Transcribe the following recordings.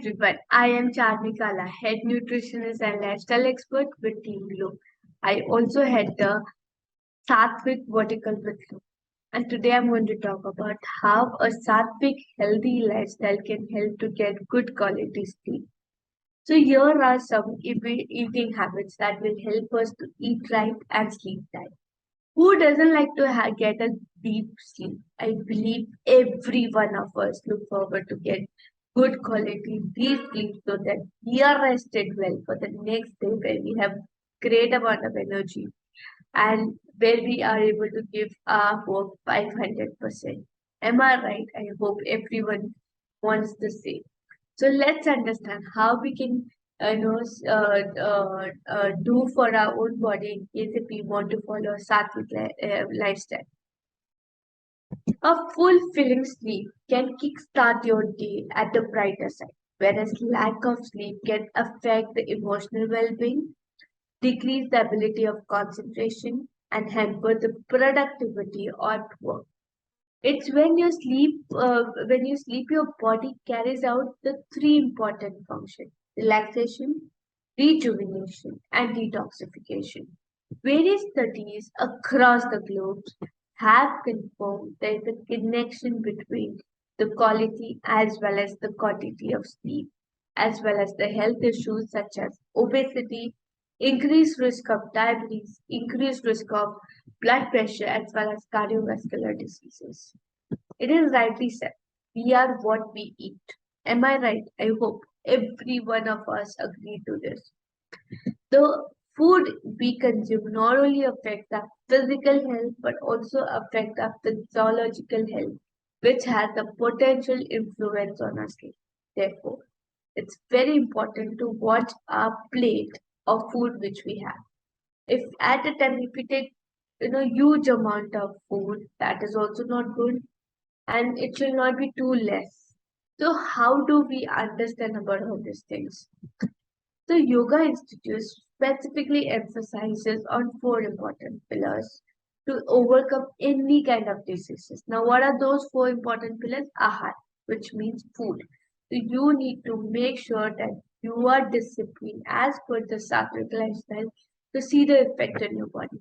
everyone, I am Charmi Gala, Head Nutritionist and Lifestyle Expert with Team Glow. I also head the Sattvic vertical with Glow. And today I'm going to talk about how a Sattvic healthy lifestyle can help to get good quality sleep. So here are some eating habits that will help us to eat right and sleep right. Who doesn't like to get a deep sleep? I believe every one of us look forward to get good quality deep sleep so that we are rested well for the next day where we have great amount of energy and where we are able to give our work 500%. Am I right? I hope everyone wants the same. So let's understand how we can do for our own body in case if we want to follow a sattvic lifestyle. A fulfilling sleep can kickstart your day at the brighter side, whereas lack of sleep can affect the emotional well-being, decrease the ability of concentration, and hamper the productivity at work. It's when you sleep, your body carries out the three important functions: relaxation, rejuvenation, and detoxification. Various studies across the globe have confirmed there is a connection between the quality as well as the quantity of sleep, as well as the health issues such as obesity, increased risk of diabetes, increased risk of blood pressure, as well as cardiovascular diseases. It is rightly said, we are what we eat. Am I right? I hope every one of us agree to this. The food we consume not only affects our physical health but also affects our physiological health, which has a potential influence on our sleep. Therefore, it's very important to watch our plate of food which we have. If at a time if we take huge amount of food, that is also not good, and it should not be too less. So how do we understand about all these things? The Yoga Institute specifically emphasizes on four important pillars to overcome any kind of diseases. Now, what are those four important pillars? Ahar, which means food. So you need to make sure that you are disciplined as per the Sattvic lifestyle to see the effect on your body.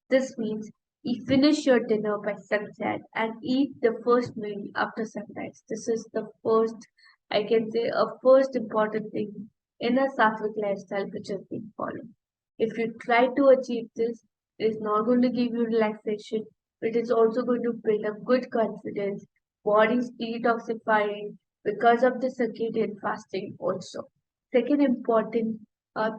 This means you finish your dinner by sunset and eat the first meal after sunrise. This is the first, I can say, a first important thing in a Sattvic lifestyle which is being followed. If you try to achieve this, it is not going to give you relaxation, it is also going to build up good confidence, body's detoxifying because of the circadian fasting also. Second important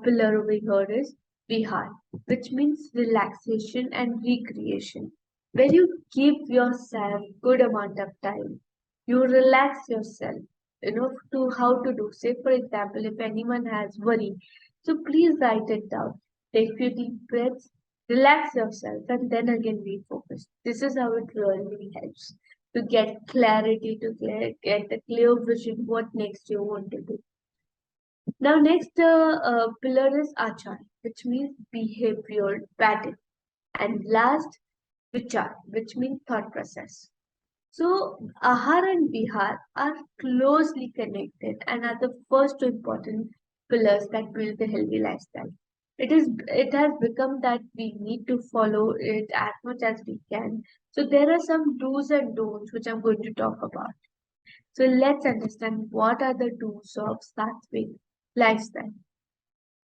pillar over here is Vihar, which means relaxation and recreation. When you give yourself good amount of time, you relax yourself, to how to do. Say, for example, if anyone has worry, so please write it down. Take few deep breaths, relax yourself, and then again refocus. This is how it really helps to get clarity, to get a clear vision what next you want to do. Now, next pillar is achar, which means behavioral pattern, and last vichar, which means thought process. So, Ahar and Vihar are closely connected and are the first two important pillars that build the healthy lifestyle. It has become that we need to follow it as much as we can. So there are some do's and don'ts which I'm going to talk about. So let's understand what are the do's of Sattvic lifestyle.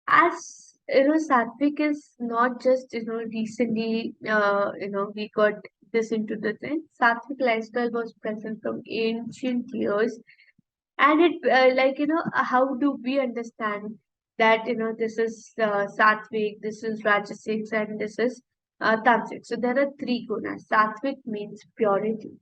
As Sattvic is not just recently we got this into the trend. Sattvic lifestyle was present from ancient years, and it how do we understand that this is Sattvic, this is Rajasic, and this is Tantric. So there are three gunas. Sattvic means purity.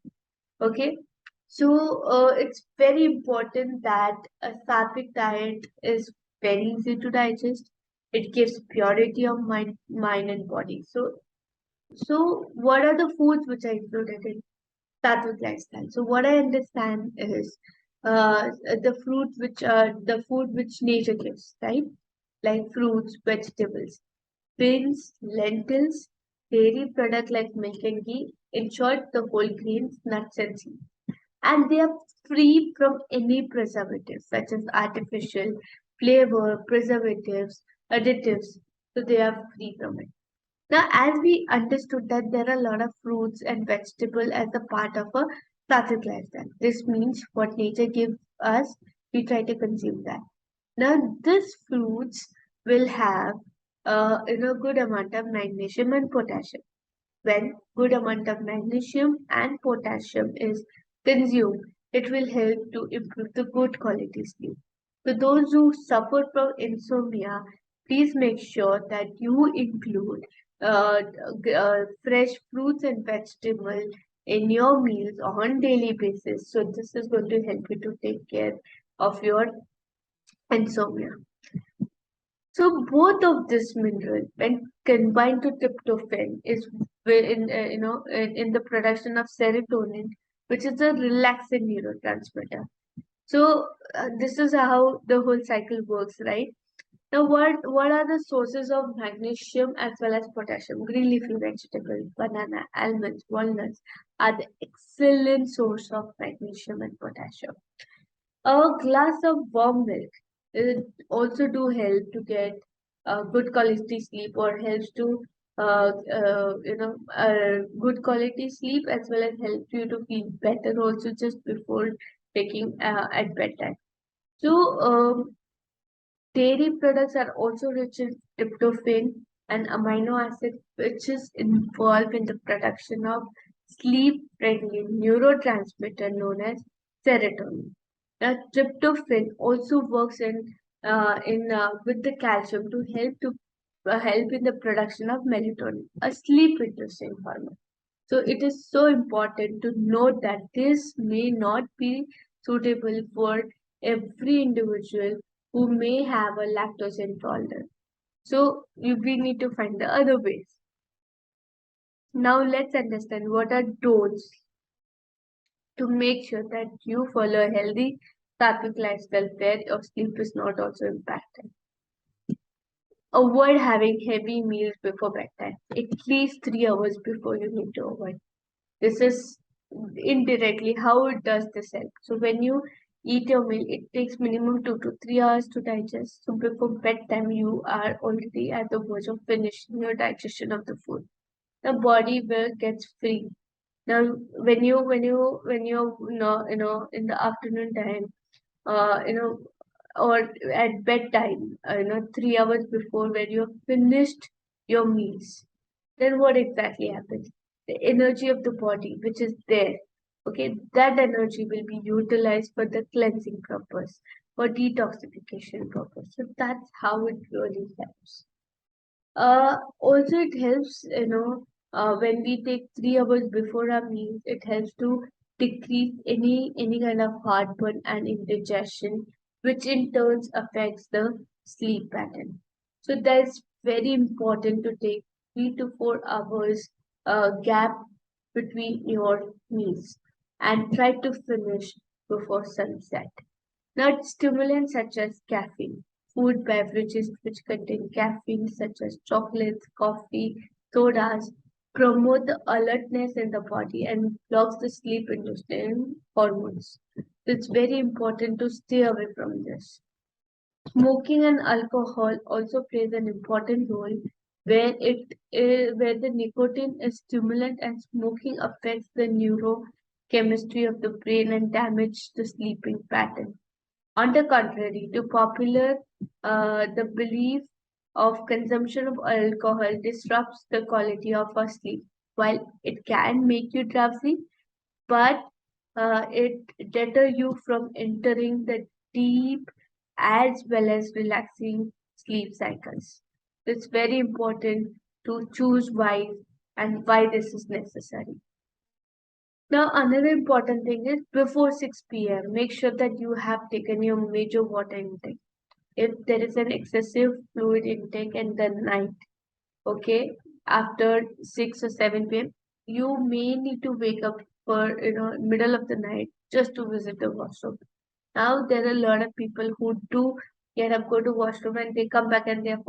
Okay, so it's very important that a sattvic diet is very easy to digest. It gives purity of mind and body. So what are the foods which are included in sattvic lifestyle? So what I understand is the food which nature gives, right? Like fruits, vegetables, beans, lentils, dairy product like milk and ghee. In short, the whole grains, nuts and seeds. and they are free from any preservatives such as artificial flavor, preservatives, additives. So they are free from it. Now, as we understood that there are a lot of fruits and vegetables as a part of a sattvic lifestyle. This means what nature gives us, we try to consume that. Now, these fruits will have good amount of magnesium and potassium. When good amount of magnesium and potassium is consumed, it will help to improve the good quality sleep. For those who suffer from insomnia, please make sure that you include fresh fruits and vegetables in your meals on daily basis. So this is going to help you to take care of your insomnia. So both of this mineral, when combined to tryptophan, is in the production of serotonin, which is a relaxing neurotransmitter. So this is how the whole cycle works, right? Now, what are the sources of magnesium as well as potassium? Green leafy vegetables, banana, almonds, walnuts are the excellent source of magnesium and potassium. A glass of warm milk also do help to get good quality sleep, or helps to good quality sleep, as well as help you to feel better also just before taking at bedtime. So dairy products are also rich in tryptophan, an amino acid which is involved in the production of sleep-friendly neurotransmitter known as serotonin. Now, tryptophan also works in with the calcium to help in the production of melatonin, a sleep-inducing hormone. So it is so important to note that this may not be suitable for every individual who may have a lactose intolerance. So we need to find the other ways. Now let's understand what are don'ts to make sure that you follow a healthy sattvic lifestyle where your sleep is not also impacted. Avoid having heavy meals before bedtime. At least 3 hours before you need to avoid. This is indirectly how it does this help. So when you eat your meal, it takes minimum 2 to 3 hours to digest. So before bedtime, you are already at the verge of finishing your digestion of the food. The body will get free. Now, when you in the afternoon time, uh, you know, or at bedtime, 3 hours before, when you have finished your meals, then what exactly happens? The energy of the body, which is there, okay, that energy will be utilized for the cleansing purpose, for detoxification purpose. So that's how it really helps. Also, it helps, when we take 3 hours before our meals, it helps to decrease any kind of heartburn and indigestion, which in turns affects the sleep pattern. So that's very important to take 3 to 4 hours gap between your meals and try to finish before sunset. Now, stimulants such as caffeine, food beverages which contain caffeine, such as chocolates, coffee, sodas, promote the alertness in the body and blocks the sleep inducing hormones. It's very important to stay away from this. Smoking and alcohol also plays an important role where the nicotine is stimulant and smoking affects the neurochemistry of the brain and damage the sleeping pattern. On the contrary, the belief of consumption of alcohol disrupts the quality of our sleep. While it can make you drowsy, but it deter you from entering the deep as well as relaxing sleep cycles. It's very important to choose wise and why this is necessary. Now, another important thing is before 6 p.m., make sure that you have taken your major water intake. If there is an excessive fluid intake in the night, okay, after 6 or 7 p.m., you may need to wake up for, middle of the night just to visit the washroom. Now, there are a lot of people who do get up, go to washroom, and they come back and they are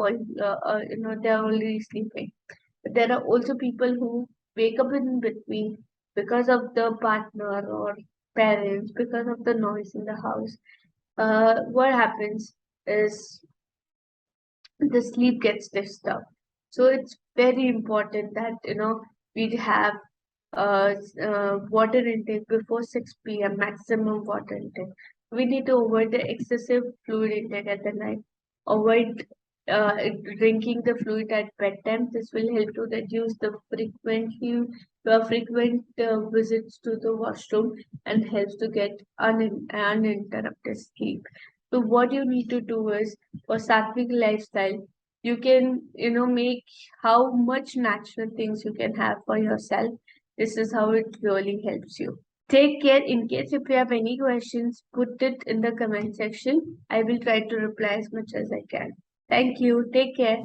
they're already sleeping. But there are also people who wake up in between because of the partner or parents, because of the noise in the house, what happens is the sleep gets disturbed. So it's very important that we have water intake before 6 p.m. maximum water intake. We need to avoid the excessive fluid intake at the night. Avoid drinking the fluid at bedtime. This will help to reduce the frequent visits to the washroom and helps to get uninterrupted sleep. So what you need to do is, for Sattvic lifestyle, you can make how much natural things you can have for yourself. This is how it really helps you. Take care. In case if you have any questions, put it in the comment section. I will try to reply as much as I can. Thank you. Take care.